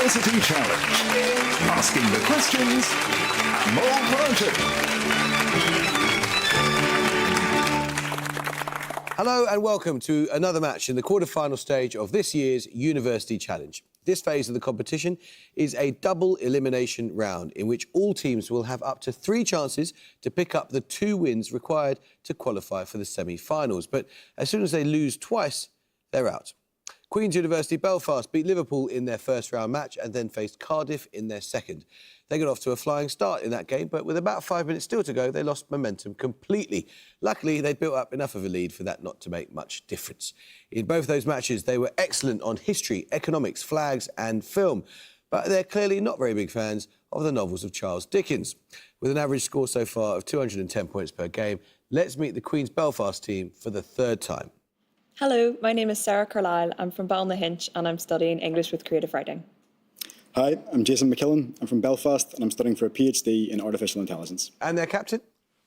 University Challenge. Asking the questions and more project. Hello and welcome to another match in the quarter-final stage of this year's University Challenge. This phase of the competition is a double elimination round in which all teams will have up to 3 chances to pick up the 2 wins required to qualify for the semi-finals. But as soon as they lose twice, they're out. Queen's University Belfast beat Liverpool in their first round match and then faced Cardiff in their second. They got off to a flying start in that game, but with about 5 minutes still to go, they lost momentum completely. Luckily, they'd built up enough of a lead for that not to make much difference. In both those matches, they were excellent on history, economics, flags and film, but they're clearly not very big fans of the novels of Charles Dickens. With an average score so far of 210 points per game, let's meet the Queen's Belfast team for the 3rd time. Hello, my name is Sarah Carlisle. I'm from Balnahinch and I'm studying English with Creative Writing. Hi, I'm Jason McKillen. I'm from Belfast and I'm studying for a PhD in Artificial Intelligence. And their captain?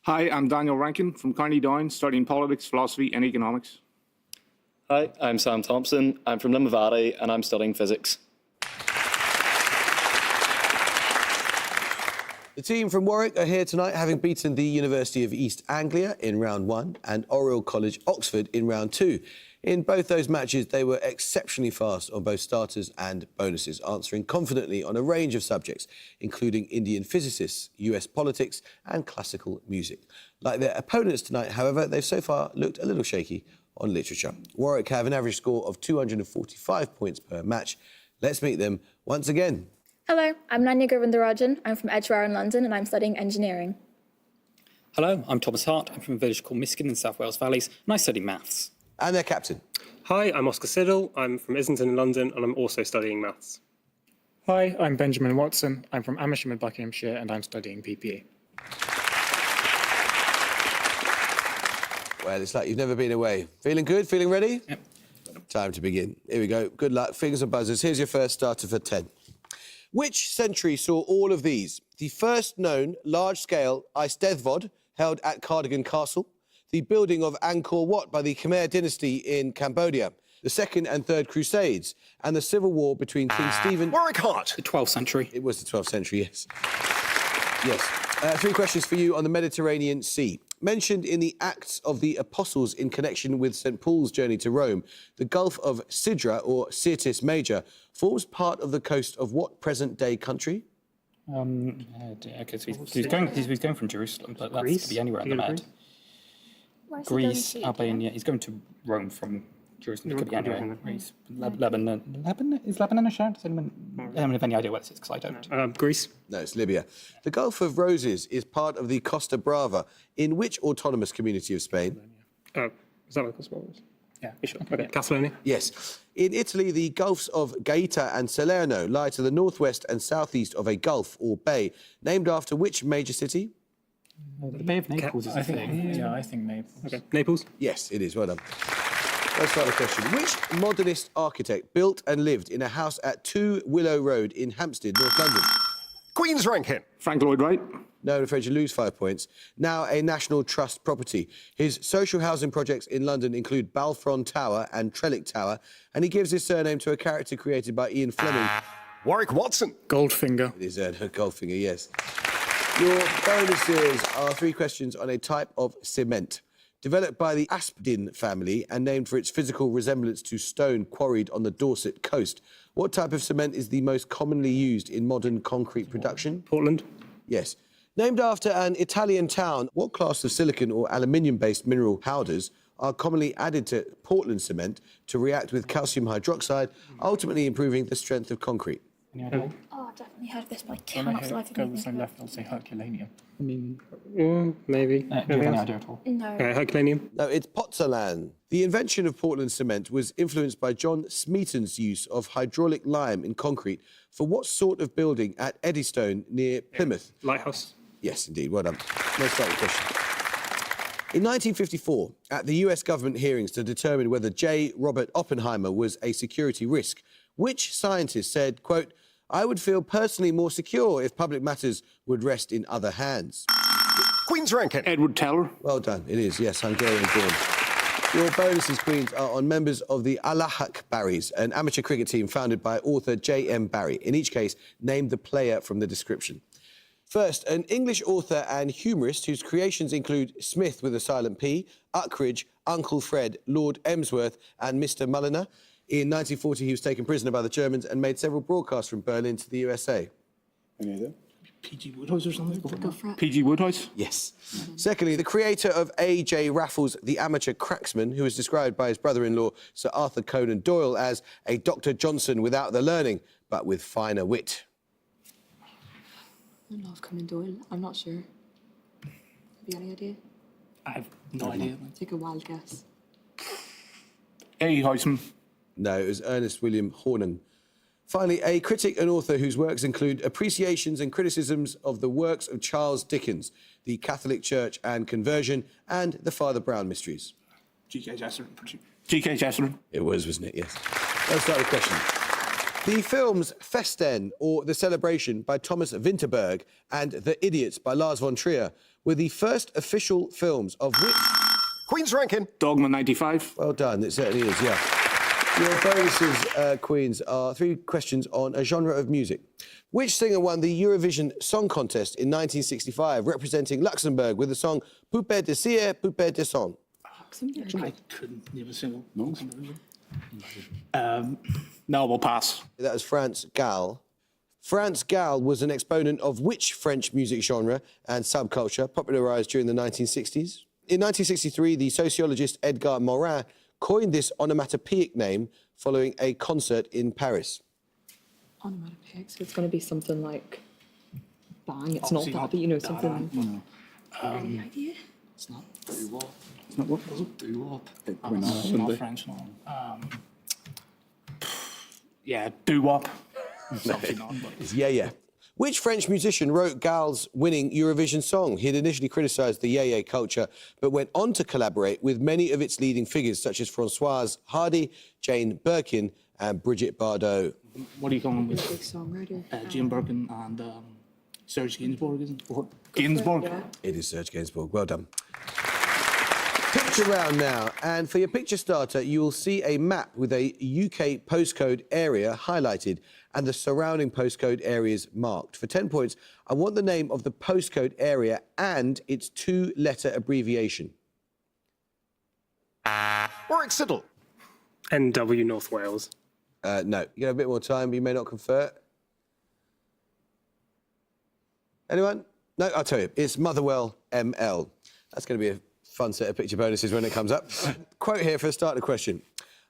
Hi, I'm Daniel Rankin from County Down, studying Politics, Philosophy and Economics. Hi, I'm Sam Thompson. I'm from Limavady and I'm studying Physics. The team from Warwick are here tonight, having beaten the University of East Anglia in round 1 and Oriel College, Oxford in round 2. In both those matches, they were exceptionally fast on both starters and bonuses, answering confidently on a range of subjects, including Indian physicists, US politics and classical music. Like their opponents tonight, however, they've so far looked a little shaky on literature. Warwick have an average score of 245 points per match. Let's meet them once again. Hello, I'm Nanya Govindarajan. I'm from Edgware in London and I'm studying engineering. Hello, I'm Thomas Hart. I'm from a village called Miskin in South Wales Valleys and I study maths. And their captain. Hi, I'm Oscar Siddle. I'm from Islington in London and I'm also studying maths. Hi, I'm Benjamin Watson. I'm from Amersham in Buckinghamshire and I'm studying PPA. Well, it's like you've never been away. Feeling good? Feeling ready? Yep. Time to begin. Here we go. Good luck. Fingers and buzzers. Here's your first starter for 10. Which century saw all of these? The first known large-scale Eisteddfod held at Cardigan Castle, the building of Angkor Wat by the Khmer dynasty in Cambodia, the Second and Third Crusades, and the civil war between King Stephen... Warwick Hart. The 12th century. It was the 12th century, yes. Yes. 3 questions for you on the Mediterranean Sea. Mentioned in the Acts of the Apostles in connection with St. Paul's journey to Rome, the Gulf of Sidra, or Syrtis Major, forms part of the coast of what present-day country? Okay, so he's going from Jerusalem, but that could be anywhere in the Med. Greece, Albania. He's going to Rome from Jerusalem. It could be anywhere. Greece, Lebanon. Is Lebanon a shout? Does anyone have any idea where this is? Because I don't. Greece? No, it's Libya. The Gulf of Roses is part of the Costa Brava in which autonomous community of Spain? Is that what Costa Brava is? Yeah. Sure. Okay, Catalonia? Yes. In Italy, the Gulfs of Gaeta and Salerno lie to the northwest and southeast of a gulf or bay, named after which major city? The Bay of Naples is a thing. Yeah, I think Naples. Okay, Naples? Yes, it is. Well done. Let's start the question. Which modernist architect built and lived in a house at 2 Willow Road in Hampstead, North London? Queen's Rankin. Frank Lloyd Wright. No, I'm afraid you lose 5 points. Now a National Trust property. His social housing projects in London include Balfron Tower and Trellick Tower, and he gives his surname to a character created by Ian Fleming. Warwick Watson. Goldfinger. It is Goldfinger, yes. Your bonuses are 3 questions on a type of cement. Developed by the Aspdin family and named for its physical resemblance to stone quarried on the Dorset coast, what type of cement is the most commonly used in modern concrete production? Portland? Yes. Named after an Italian town, what class of silicon or aluminium-based mineral powders are commonly added to Portland cement to react with calcium hydroxide, ultimately improving the strength of concrete? Oh, I've definitely heard of this, but I cannot for life of me. I'll say Herculaneum. I mean, maybe. do you have any idea at all? No. Herculaneum? No, it's pozzolan. The invention of Portland cement was influenced by John Smeaton's use of hydraulic lime in concrete for what sort of building at Eddystone near Plymouth? Lighthouse? Yes, indeed. Well done. Let's start the question. In 1954, at the US government hearings to determine whether J. Robert Oppenheimer was a security risk, which scientist said, quote, "I would feel personally more secure if public matters would rest in other hands"? Queen's Rankin. Edward Teller. Well done. It is, yes, Hungarian born. Your bonuses, Queens, are on members of the Allahak Barrys, an amateur cricket team founded by author J.M. Barrie. In each case, name the player from the description. First, an English author and humorist whose creations include Smith with a silent P, Uckridge, Uncle Fred, Lord Emsworth and Mr. Mulliner. In 1940, he was taken prisoner by the Germans and made several broadcasts from Berlin to the USA. Any idea? P.G. Woodhouse or something? P.G. Woodhouse? Yes. Secondly, the creator of A.J. Raffles, the amateur cracksman, who was described by his brother-in-law, Sir Arthur Conan Doyle, as a Dr. Johnson without the learning, but with finer wit. I love Conan Doyle. I'm not sure. Have you any idea? I have no idea. Take a wild guess. A. Heisman. No, it was Ernest William Hornung. Finally, a critic and author whose works include appreciations and criticisms of the works of Charles Dickens, the Catholic Church and Conversion, and the Father Brown Mysteries. G.K. Chesterton. G.K. Chesterton. It was, wasn't it? Yes. Let's start the question. The films Festen, or The Celebration, by Thomas Vinterberg, and The Idiots, by Lars von Trier, were the first official films of which... Queen's ranking. Dogma 95. Well done, it certainly is, yeah. Your bonuses, Queens, are 3 questions on a genre of music. Which singer won the Eurovision Song Contest in 1965, representing Luxembourg with the song Poupée de cire, Poupée de sang? I couldn't name a single. No. No, we'll pass. That was Franz Gall. Franz Gall was an exponent of which French music genre and subculture popularised during the 1960s? In 1963, the sociologist Edgar Morin coined this onomatopoeic name following a concert in Paris. Onomatopoeic, so it's going to be something like bang. It's not that, but you know, something. Any idea? It's not doo-wop. It's not what was it? Doo-wop. It's not French, no. Yeah, doo-wop. Something on, but... It's yeah. Which French musician wrote Gall's winning Eurovision song? He had initially criticised the yeah culture, but went on to collaborate with many of its leading figures, such as Françoise Hardy, Jane Birkin and Brigitte Bardot. What are you going with? Big songwriter. Jane Birkin and Serge Gainsbourg, isn't it? Gainsbourg? Yeah. It is Serge Gainsbourg. Well done. Picture round now, and for your picture starter, you will see a map with a UK postcode area highlighted and the surrounding postcode areas marked. For 10 points, I want the name of the postcode area and its 2-letter abbreviation. Warwick Siddle. NW North Wales. No, you have a bit more time, but you may not convert. Anyone? No, I'll tell you. It's Motherwell ML. That's going to be a fun set of picture bonuses when it comes up. Quote here for the start of the question.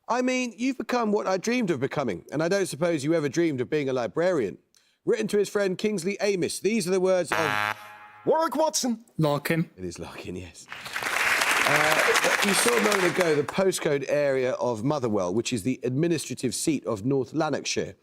I mean, you've become what I dreamed of becoming, and I don't suppose you ever dreamed of being a librarian. Written to his friend Kingsley Amis. These are the words of... Warwick Watson. Larkin. It is Larkin, yes. You saw a moment ago the postcode area of Motherwell, which is the administrative seat of North Lanarkshire.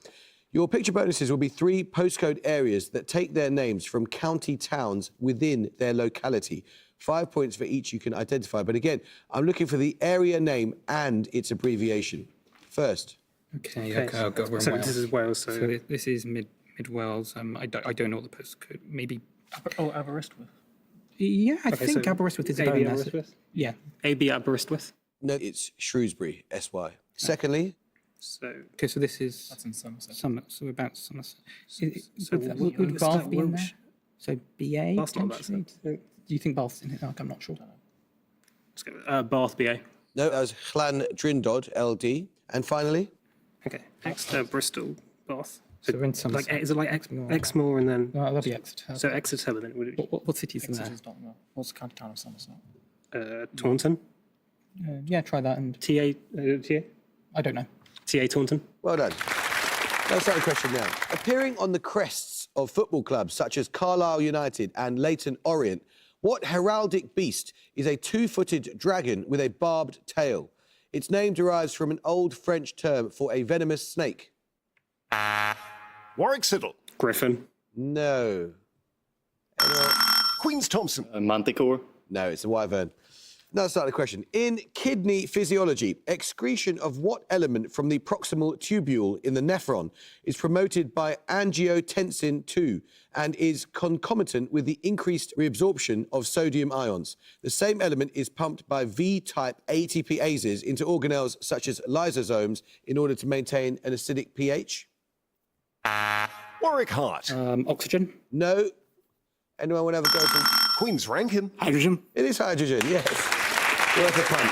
Your picture bonuses will be 3 postcode areas that take their names from county towns within their locality. 5 points for each you can identify. But again, I'm looking for the area name and its abbreviation. First. Okay, I'll go So Wales. this is Wales, so... This is mid Wales. I don't know what the postcode. Maybe. Aberystwyth. Yeah, I Okay, think so Aberystwyth is AB around there. Aberystwyth? Yeah. AB Aberystwyth. No, it's Shrewsbury, SY. Secondly, So... Okay, so this is. That's in Somerset. So about Somerset. is Would Bath that be in there? Welsh? So BA. Bath's not that, potentially? Do you think Bath's in it? I'm not sure. Let's go Bath, BA. no, that was Llan Drindod, LD. And finally, Okay. Exeter, Bristol, Bath. So we're in Somerset. Like, is it like Exmoor and then... Oh, that'll be Exeter. So Exeter then, would it be? What cities in there? What's the county town of Somerset? Taunton? Yeah, try that. And TA? I don't know. TA Taunton? well done. Let's start the question now. Appearing on the crests of football clubs such as Carlisle United and Leyton Orient, what heraldic beast is a 2-footed dragon with a barbed tail? Its name derives from an old French term for a venomous snake. Warwick Siddle. Griffin? No. Anyone? Queen's Thompson. Manticore. No, it's a wyvern. Now let's start the question. In kidney physiology, excretion of what element from the proximal tubule in the nephron is promoted by angiotensin II and is concomitant with the increased reabsorption of sodium ions? The same element is pumped by V-type ATPases into organelles such as lysosomes in order to maintain an acidic pH. Warwick Hart. Oxygen. No. Anyone want to have a go from Queen's Rankin. Hydrogen. It is hydrogen, yes. Worth a punt.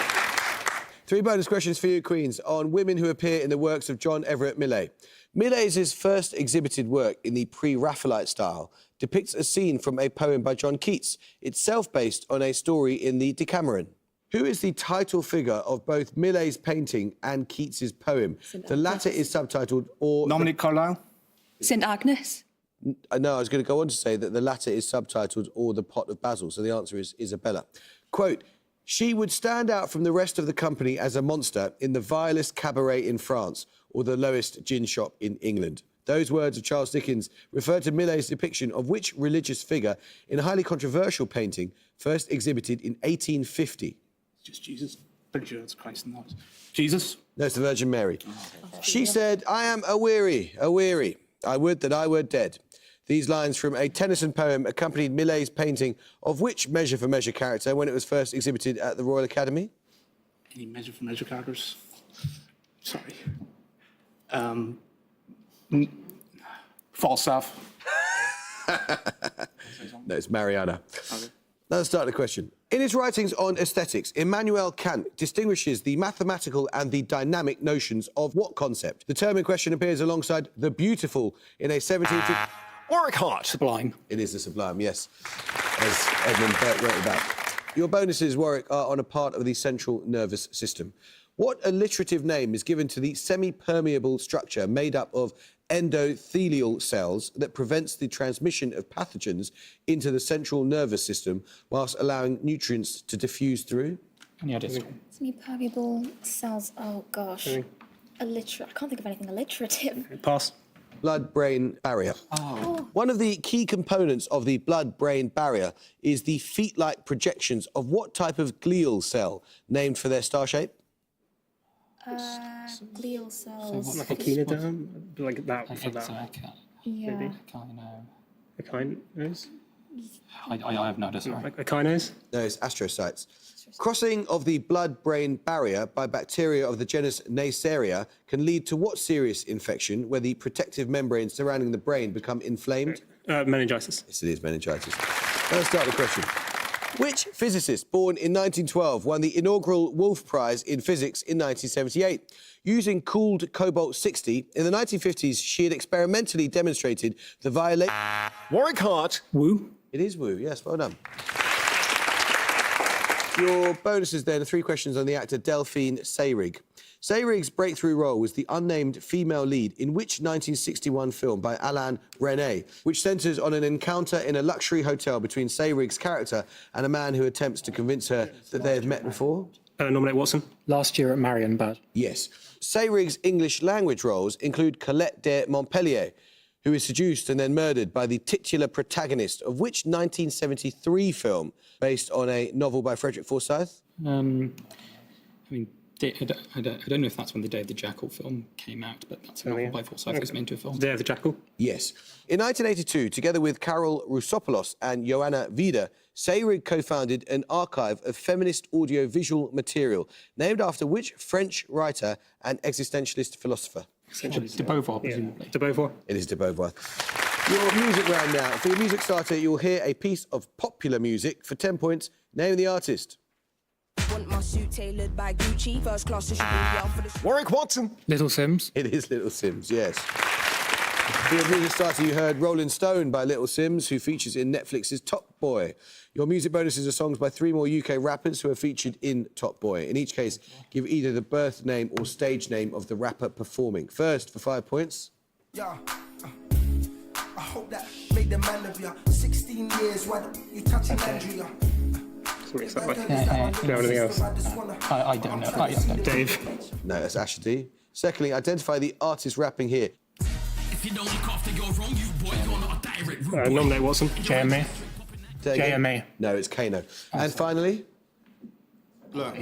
3 bonus questions for you, Queens, on women who appear in the works of John Everett Millais. Millais' first exhibited work in the pre-Raphaelite style depicts a scene from a poem by John Keats, itself based on a story in the Decameron. Who is the title figure of both Millais' painting and Keats' poem? The latter is subtitled or... Dominic Carlyle. St Agnes. No, I was going to go on to say that the latter is subtitled Or the Pot of Basil, so the answer is Isabella. Quote, she would stand out from the rest of the company as a monster in the vilest cabaret in France or the lowest gin shop in England. Those words of Charles Dickens refer to Millais' depiction of which religious figure in a highly controversial painting first exhibited in 1850? Just Jesus. Pretty sure it's Christ and not. Jesus. No, it's the Virgin Mary. She said, I am aweary. I would that I were dead. These lines from a Tennyson poem accompanied Millais' painting of which Measure for Measure character when it was first exhibited at the Royal Academy? Any Measure for Measure characters? Sorry. Falstaff. No, it's Mariana. Okay. Now let's start the question. In his writings on aesthetics, Immanuel Kant distinguishes the mathematical and the dynamic notions of what concept? The term in question appears alongside the beautiful in a 1750... Warwick Hart. Sublime. It is the sublime, yes, as Edmund Burke wrote about. Your bonuses, Warwick, are on a part of the central nervous system. What alliterative name is given to the semi-permeable structure made up of endothelial cells that prevents the transmission of pathogens into the central nervous system whilst allowing nutrients to diffuse through? Any ideas? Semi-permeable cells. Oh, gosh. I can't think of anything alliterative. Pass. Blood-brain barrier. One of the key components of the blood-brain barrier is the feet-like projections of what type of glial cell, named for their star shape? Glial cells. Like a echinoderm? Like that for that. Yeah. Maybe. A kinase? I have no idea, sorry. Like a kinase? No, it's astrocytes. Crossing of the blood-brain barrier by bacteria of the genus Neisseria can lead to what serious infection where the protective membranes surrounding the brain become inflamed? Meningitis. Yes, it is meningitis. Let's start the question. Which physicist born in 1912 won the inaugural Wolf Prize in Physics in 1978? Using cooled cobalt-60, in the 1950s, she had experimentally demonstrated the violation... Warwick Hart. Woo. It is Wu, yes, well done. Your bonuses then are 3 questions on the actor Delphine Seyrig. Seyrig's breakthrough role was the unnamed female lead in which 1961 film by Alain Resnais, which centres on an encounter in a luxury hotel between Seyrig's character and a man who attempts to convince her that they have met before? Nominate Watson. Last year at Marienbad. Yes. Seyrig's English language roles include Colette de Montpellier, who is seduced and then murdered by the titular protagonist of which 1973 film based on a novel by Frederick Forsyth? I mean, I don't know if that's when the Day of the Jackal film came out, but that's a novel by Forsyth that was made into a film. Day of the Jackal? Yes. In 1982, together with Carol Rusopoulos and Joanna Vida, Seyrig co-founded an archive of feminist audiovisual material named after which French writer and existentialist philosopher? De Beauvoir, presumably. De Beauvoir. It is de Beauvoir. Your music round now. For your music starter, you'll hear a piece of popular music. For 10 points, name the artist. Want my suit tailored by Gucci, first class for the... Warwick Watson. Little Sims. It is Little Sims, yes. For your music starter, you heard Rolling Stone by Little Sims, who features in Netflix's Top Boy. Your music bonuses are songs by 3 more UK rappers who are featured in Top Boy. In each case, give either the birth name or stage name of the rapper performing. First, for 5 points. Yeah, I hope that made the man of you. 16 years, why don't you touching Andrea? Sorry, something like that. You know anything else? I don't know. Dave. No, that's Asher D. Secondly, identify the artist rapping here. If you don't look after your wrong, you boy, you're not a direct root. Nominate Watson. JMA. JMA. No, it's Kano. And finally? Look.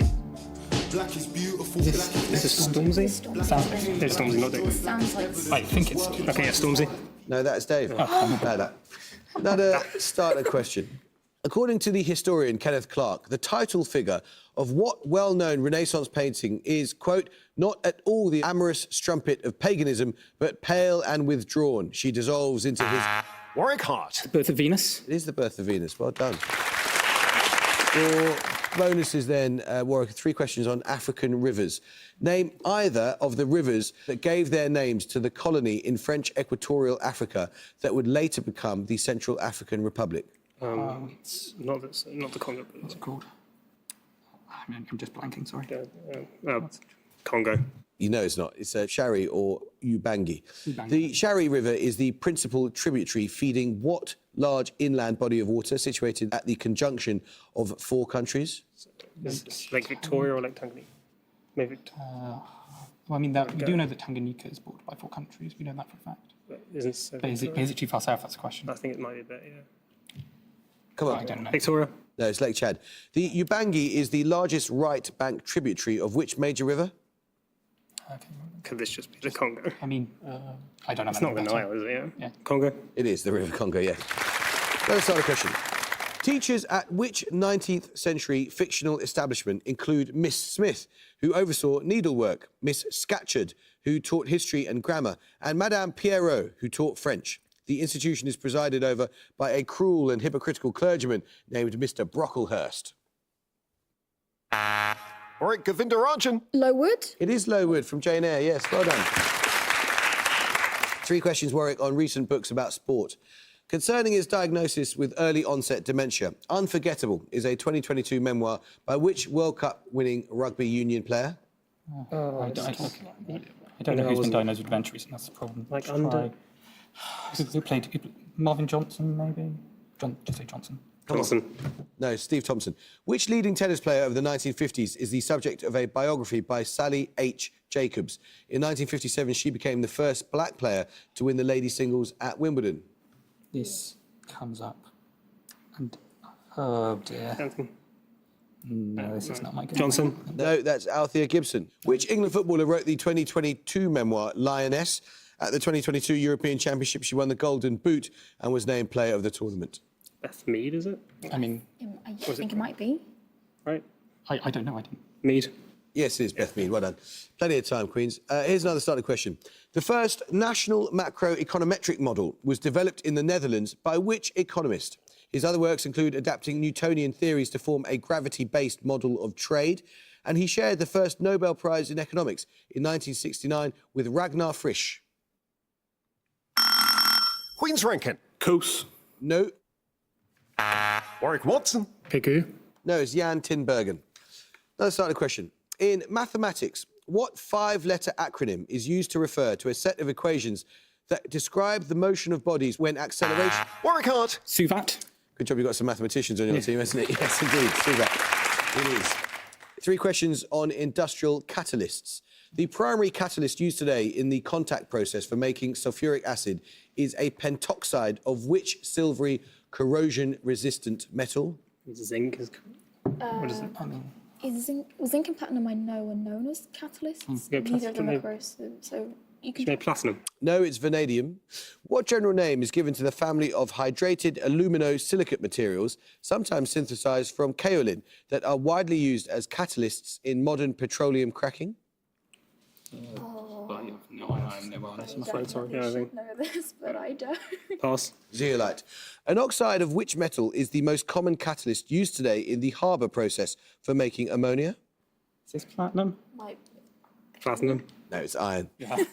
Black is beautiful. Is this Stormzy? Sounds like it's Stormzy, not Dave. Sounds like. I think it's. Okay, yeah, Stormzy. No, that's Dave. Another starter question. According to the historian Kenneth Clark, the title figure of what well-known Renaissance painting is, quote, not at all the amorous strumpet of paganism, but pale and withdrawn. She dissolves into his Warwick Hart. The Birth of Venus. It is the Birth of Venus. Well done. Your bonuses then, Warwick, 3 questions on African rivers. Name either of the rivers that gave their names to the colony in French Equatorial Africa that would later become the Central African Republic. It's not the Congo. What's it called? I'm just blanking, sorry. Congo. You know it's not. It's Shari or Ubangi. The Shari River is the principal tributary feeding what large inland body of water situated at the conjunction of 4 countries? Is it Lake Victoria or Lake Tanganyika? Maybe. Well, I mean, we do know that Tanganyika is bordered by 4 countries. We know that for a fact. But is it too far south? That's the question. I think it might be a bit, yeah. Come on. I don't know. Victoria. No, it's Lake Chad. The Ubangi is the largest right bank tributary of which major river? Okay. Could this just be the Congo? I mean, I don't know. It's not the Nile, is it? Yeah. Congo. It is the River Congo, yeah. Another starter question. Teachers at which 19th century fictional establishment include Miss Smith, who oversaw needlework, Miss Scatcherd, who taught history and grammar, and Madame Pierrot, who taught French? The institution is presided over by a cruel and hypocritical clergyman named Mr. Brocklehurst. Warwick Govindarajan. Lowood? It is Lowood from Jane Eyre, yes, well done. 3 questions, Warwick, on recent books about sport. Concerning his diagnosis with early onset dementia, Unforgettable is a 2022 memoir by which World Cup winning rugby union player? I don't know who's been diagnosed with dementia recently, that's the problem. Like under... Who played Marvin Johnson, maybe? Just say Johnson. Thompson. No, Steve Thompson. Which leading tennis player of the 1950s is the subject of a biography by Sally H. Jacobs? In 1957, she became the first black player to win the ladies' singles at Wimbledon. This comes up. And, oh dear. Anthony. No, this is not my good. Johnson. No, that's Althea Gibson. Which England footballer wrote the 2022 memoir Lioness? At the 2022 European Championship, she won the Golden Boot and was named Player of the Tournament. Beth Mead, is it? I mean... I think it might be. Right. I don't know, I didn't... Mead. Yes, it is Beth Mead. Well done. Plenty of time, Queens. Here's another starter question. The first national macroeconometric model was developed in the Netherlands by which economist? His other works include adapting Newtonian theories to form a gravity-based model of trade, and he shared the first Nobel Prize in economics in 1969 with Ragnar Frisch. Queen's Rankin. Coase. No. Warwick Watson. Pigou. No, it's Jan Tinbergen. Another starter question. In mathematics, what 5-letter acronym is used to refer to a set of equations that describe the motion of bodies when acceleration... Warwick Hart. Suvat. Good job you've got some mathematicians on your team, hasn't it? Yes, indeed. Suvat. It is. 3 questions on industrial catalysts. The primary catalyst used today in the contact process for making sulfuric acid is a pentoxide of which silvery corrosion-resistant metal? Zinc is... what is it? I mean... Zinc and platinum I know are known as catalysts. Yeah, Neither of them are platinum. corrosive, so you can... Maybe platinum. No, it's vanadium. What general name is given to the family of hydrated aluminosilicate materials, sometimes synthesized from kaolin, that are widely used as catalysts in modern petroleum cracking? No, I'm never honest, I'm afraid, sorry. Yeah, I think. know this, but I don't. Pass. Zeolite. An oxide of which metal is the most common catalyst used today in the Haber process for making ammonia? Is this platinum? Platinum. No, it's iron. Yeah.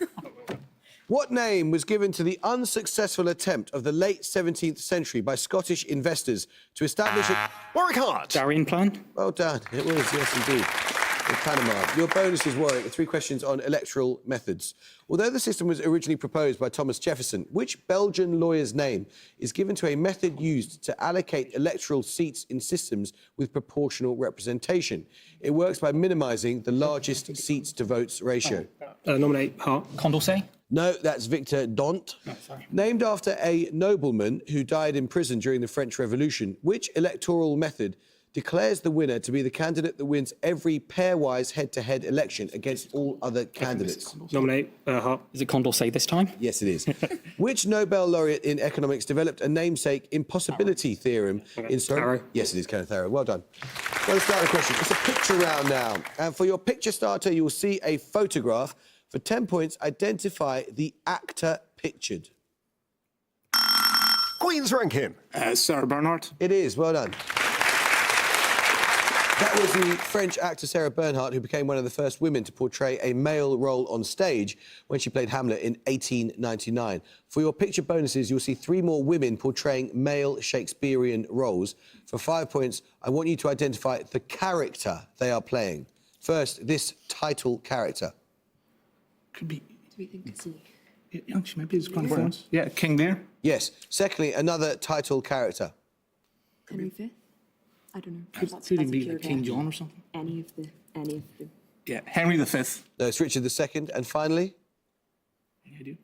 What name was given to the unsuccessful attempt of the late 17th century by Scottish investors to establish a... Warwick Hart. Darien Plan? Well done. It was, yes, indeed. In Panama. Your bonus is, Warwick, 3 questions on electoral methods. Although the system was originally proposed by Thomas Jefferson, which Belgian lawyer's name is given to a method used to allocate electoral seats in systems with proportional representation? It works by minimising the largest seats to votes ratio. Nominate Hart. Condorcet? No, that's Victor Dont. No, sorry. Named after a nobleman who died in prison during the French Revolution, which electoral method declares the winner to be the candidate that wins every pairwise head-to-head election against all other candidates? Nominate Hart. Is it Condorcet this time? Yes, it is. Which Nobel laureate in economics developed a namesake impossibility theorem in... Arrow. Yes, it is Kenneth Arrow. Well done. Well, let's start the question. It's a picture round now. And for your picture starter, you will see a photograph. For 10 points, identify the actor pictured. Queen's ranking. Sarah Bernhardt. It is. Well done. That was the French actor Sarah Bernhardt, who became one of the first women to portray a male role on stage when she played Hamlet in 1899. For your picture bonuses, you'll see 3 more women portraying male Shakespearean roles. For 5 points, I want you to identify the character they are playing. First, this title character. Could be. Do we think it's he? Yeah, actually, maybe it's Crown of France. Yeah, King Lear. Yes. Secondly, another title character. Henry V? I don't know. Could he be like King John or something? Any of the. Yeah, Henry V. No, it's Richard II. And finally? Any idea?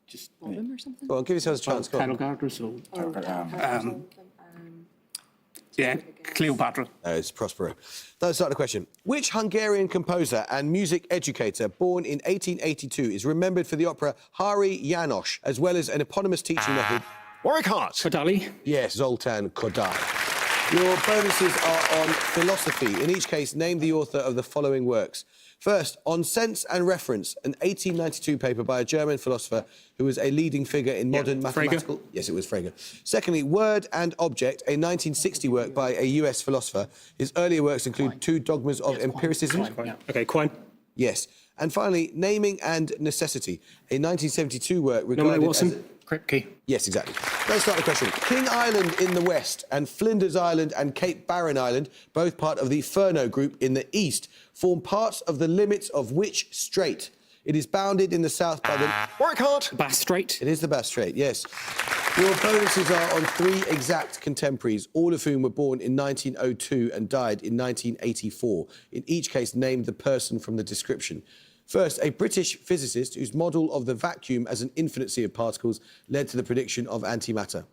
Just Robin or something? Go on, give yourselves a chance. Go title on. character, so... yeah, Cleopatra. No, it's Prospero. Let's start the question. Which Hungarian composer and music educator born in 1882 is remembered for the opera Hari János, as well as an eponymous teaching method? Warwick Hart. Kodály. Yes, Zoltán Kodály. Your bonuses are on philosophy. In each case, name the author of the following works. First, On Sense and Reference, an 1892 paper by a German philosopher who was a leading figure in modern mathematical... Yes, it was Frege. Secondly, Word and Object, a 1960 work by a US philosopher. His earlier works include 2 Dogmas of Empiricism. Okay, Quine. Yes. And finally, Naming and Necessity, a 1972 work regarded Nominate Watson. as... Kripke. Yes, exactly. Let's start the question. King Island in the west and Flinders Island and Cape Barren Island, both part of the Furneaux Group in the east, form parts of the limits of which strait? It is bounded in the south by the... Warwick Hart. Bass Strait. It is the Bass Strait, yes. Your bonuses are on 3 exact contemporaries, all of whom were born in 1902 and died in 1984. In each case, name the person from the description. First, a British physicist whose model of the vacuum as an infinite sea of particles led to the prediction of antimatter.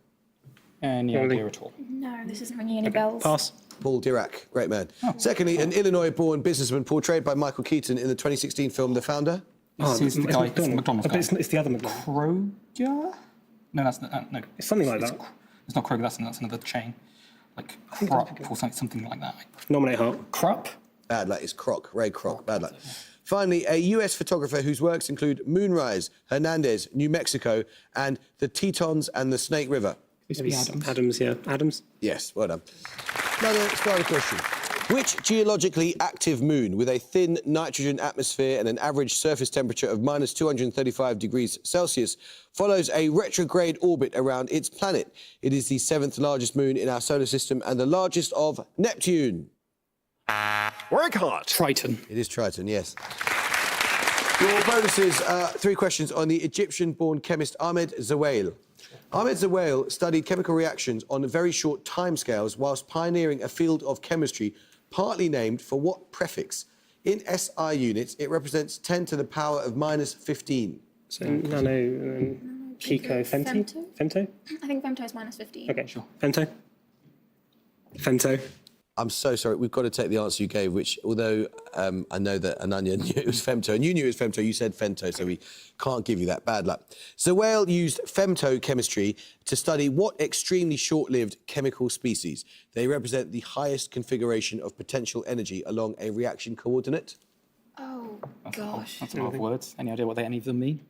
Any idea at all? No, this isn't ringing any bells. Pass. Paul Dirac, great man. Secondly, an Illinois-born businessman portrayed by Michael Keaton in the 2016 film The Founder. This is the guy, it's the McDonald's guy. It's the other McDonald's. Kroger? No, that's not, no. It's something like that. It's not Kroger, that's another chain. Like Krupp or something like that. Nominate Hart. Krupp? Bad luck, it's Kroc, Ray Kroc, bad luck. Finally, a US photographer whose works include Moonrise, Hernandez, New Mexico, and the Tetons and the Snake River. Adams, yeah. Adams. Yes, well done. Now, let's start the question. Which geologically active moon with a thin nitrogen atmosphere and an average surface temperature of minus 235 degrees Celsius follows a retrograde orbit around its planet? It is the 7th largest moon in our solar system and the largest of Neptune. Warwick Hart. Triton. It is Triton, yes. Your bonuses are 3 questions on the Egyptian-born chemist Ahmed Zewail. Ahmed Zewail studied chemical reactions on very short timescales whilst pioneering a field of chemistry partly named for what prefix? In SI units, it represents 10 to the power of minus 15. So nano, pico, femto? Femto? I think femto is minus 15. Okay, sure. Femto? Femto. I'm so sorry, we've got to take the answer you gave, which, although I know that Ananya knew it was femto, and you knew it was femto, you said femto, so we can't give you that. Bad luck. Zewail used femtochemistry to study what extremely short-lived chemical species. They represent the highest configuration of potential energy along a reaction coordinate. Oh, gosh. That's a lot of words. Any idea what any of them mean?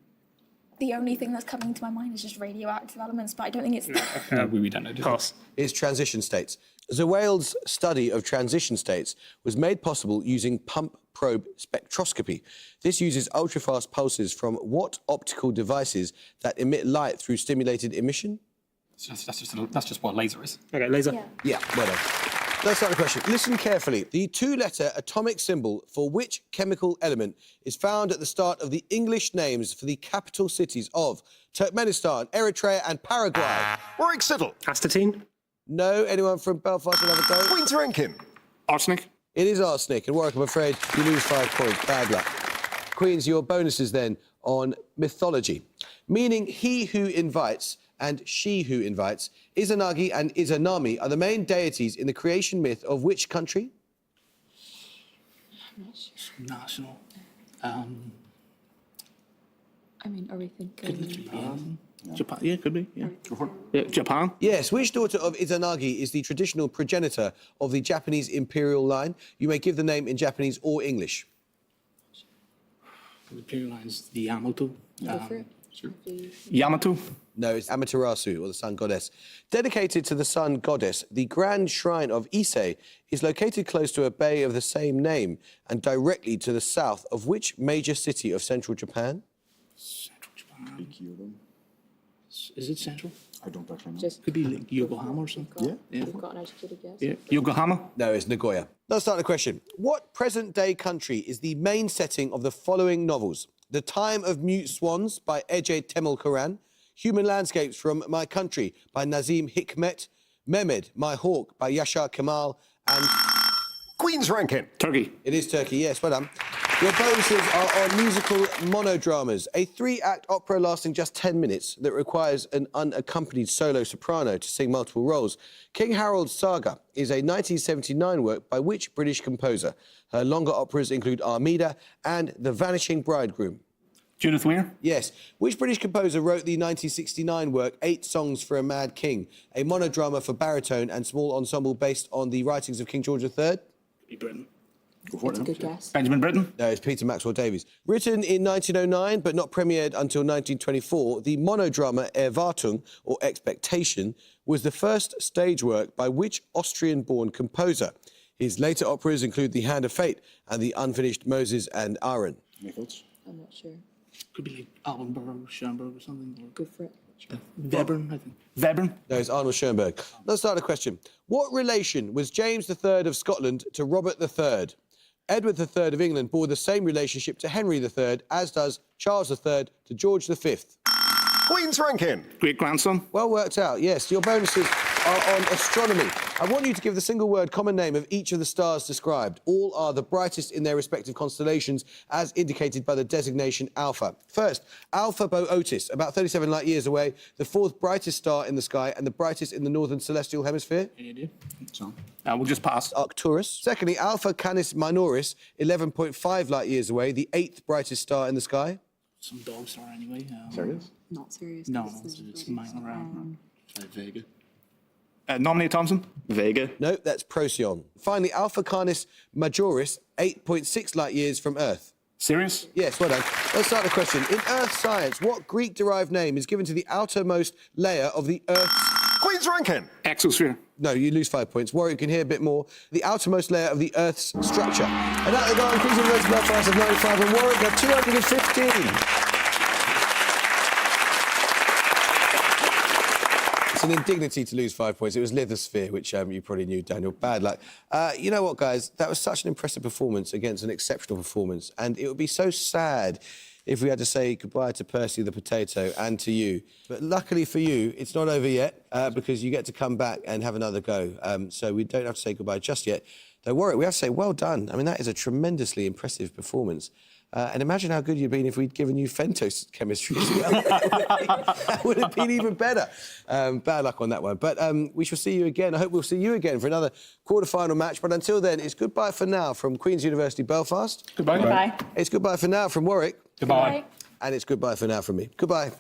The only thing that's coming to my mind is just radioactive elements, but I don't think it's... No, we don't know. Pass. Is transition states. Zewail's study of transition states was made possible using pump probe spectroscopy. This uses ultrafast pulses from what optical devices that emit light through stimulated emission? That's just what a laser is. Okay, laser. Yeah, well done. Let's start the question. Listen carefully. The 2-letter atomic symbol for which chemical element is found at the start of the English names for the capital cities of Turkmenistan, Eritrea and Paraguay? Warwick Siddle. Astatine. No. Anyone from Belfast will have a go? Queen's ranking. Arsenic. It is arsenic. And Warwick, I'm afraid you lose 5 points. Bad luck. Queens, your bonuses then on mythology. Meaning he who invites and she who invites. Izanagi and Izanami are the main deities in the creation myth of which country? National. I mean, are we thinking... Japan. Yeah, could be. Yeah. Yeah, Japan. Yes, which daughter of Izanagi is the traditional progenitor of the Japanese imperial line? You may give the name in Japanese or English. The imperial line is the Yamato. Go for it. Sure. Yamato. No, it's Amaterasu, or the sun goddess. Dedicated to the sun goddess, the grand shrine of Ise is located close to a bay of the same name and directly to the south of which major city of central Japan? Central Japan. Is it central? I don't actually know. Just Could be like Yokohama or something. You've got an educated guess. Yeah. Yokohama. No, it's Nagoya. Let's start the question. What present-day country is the main setting of the following novels? The Time of Mute Swans by Ece Temel Karan, Human Landscapes from My Country by Nazim Hikmet, Mehmed, My Hawk by Yashar Kemal, and... Queen's ranking. Turkey. It is Turkey, yes, well done. Your bonuses are on musical monodramas, a 3-act opera lasting just 10 minutes that requires an unaccompanied solo soprano to sing multiple roles. King Harold's Saga is a 1979 work by which British composer? Her longer operas include Armida and The Vanishing Bridegroom. Judith Weir. Yes. Which British composer wrote the 1969 work 8 Songs for a Mad King, a monodrama for baritone and small ensemble based on the writings of King George III? Be Britain. That's a good guess. Benjamin Britten. No, it's Peter Maxwell Davies. Written in 1909 but not premiered until 1924, the monodrama Erwartung, or Expectation, was the first stage work by which Austrian-born composer? His later operas include The Hand of Fate and The Unfinished Moses and Aaron. Any thoughts? I'm not sure. Could be like Allenberg, Schoenberg or something. Or Go for it. Webern, I think. Webern. No, it's Arnold Schoenberg. Let's start a question. What relation was James III of Scotland to Robert III? Edward III of England bore the same relationship to Henry III as does Charles III to George V. Queen's ranking. Great grandson. Well worked out, yes. Your bonuses are on astronomy. I want you to give the single word common name of each of the stars described. All are the brightest in their respective constellations, as indicated by the designation Alpha. First, Alpha Boötis, about 37 light years away, the 4th brightest star in the sky and the brightest in the northern celestial hemisphere. Any idea? So, we'll just pass. Arcturus. Secondly, Alpha Canis Minoris, 11.5 light years away, the 8th brightest star in the sky. Some dog star anyway. Serious? Not serious. No, it's mine around. Vega. Nominate Thompson. Vega. No, that's Procyon. Finally, Alpha Canis Majoris, 8.6 light years from Earth. Sirius. Yes, well done. Let's start the question. In Earth science, what Greek-derived name is given to the outermost layer of the Earth's... Queen's ranking. Exosphere. No, you lose 5 points. Warwick can hear a bit more. The outermost layer of the Earth's structure. And that they go on Queen's University Belfast of 95 and Warwick got 215. It's an indignity to lose 5 points. It was lithosphere, which you probably knew, Daniel. Bad luck. You know what, guys? That was such an impressive performance against an exceptional performance. And it would be so sad if we had to say goodbye to Percy the Potato and to you. But luckily for you, it's not over yet, because you get to come back and have another go. So we don't have to say goodbye just yet. Though, Warwick, we have to say well done. I mean, that is a tremendously impressive performance. And imagine how good you'd been if we'd given you Fentos chemistry as well. That would have been even better. Bad luck on that one. But we shall see you again. I hope we'll see you again for another quarter-final match. But until then, it's goodbye for now from Queen's University Belfast. Goodbye. Goodbye. It's goodbye for now from Warwick. Goodbye. And it's goodbye for now from me. Goodbye.